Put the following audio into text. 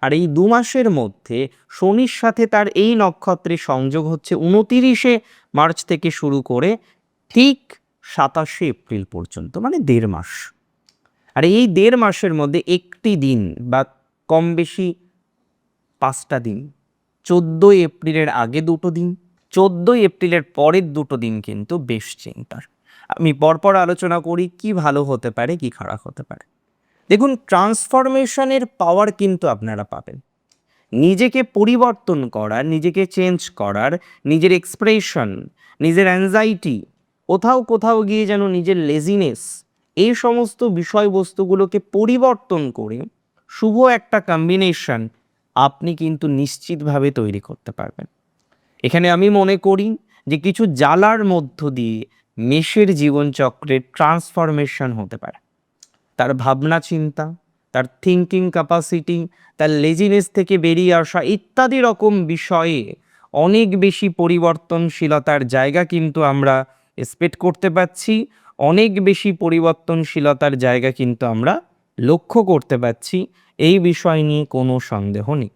আর এই 2 মাসের মধ্যে শনির সাথে তার এই নক্ষত্রের সংযোগ হচ্ছে 29শে মার্চ থেকে শুরু করে ঠিক 27শে এপ্রিল পর্যন্ত, মানে 1.5 মাস। আর এই 1.5 মাসের মধ্যে একটি দিন বা কম বেশি 5টা দিন, 14 এপ্রিলের আগে 2টো দিন, 14 এপ্রিলের পরের 2টো দিন কিন্তু বেশ চিন্তার। আমি পরপর আলোচনা করি কি ভালো হতে পারে কি খারাপ হতে পারে। দেখুন, ট্রান্সফরমেশনের পাওয়ার কিন্তু আপনারা পাবেন। নিজেকে পরিবর্তন করার, নিজেকে চেঞ্জ করার, নিজের এক্সপ্রেশন, নিজের অ্যাংজাইটি, কোথাও গিয়ে যেন নিজের লেজিনেস, এই সমস্ত বিষয়বস্তুগুলোকে পরিবর্তন করে শুভ একটা কম্বিনেশন আপনি কিন্তু নিশ্চিতভাবে তৈরি করতে পারবেন। এখানে আমি মনে করি যে কিছু জ্বালার মধ্য দিয়ে মেষের জীবনচক্রের ট্রান্সফরমেশন হতে পারে। তার ভাবনা চিন্তা, তার থিঙ্কিং ক্যাপাসিটি, তার লেজিনেস থেকে বেরিয়ে আসা ইত্যাদি রকম বিষয়ে অনেক বেশি পরিবর্তনশীলতার জায়গা কিন্তু আমরা এক্সপেক্ট করতে পারছি, অনেক বেশি পরিবর্তনশীলতার জায়গা কিন্তু আমরা লক্ষ্য করতে পারছি। এই বিষয় নিয়ে কোনো সন্দেহ নেই।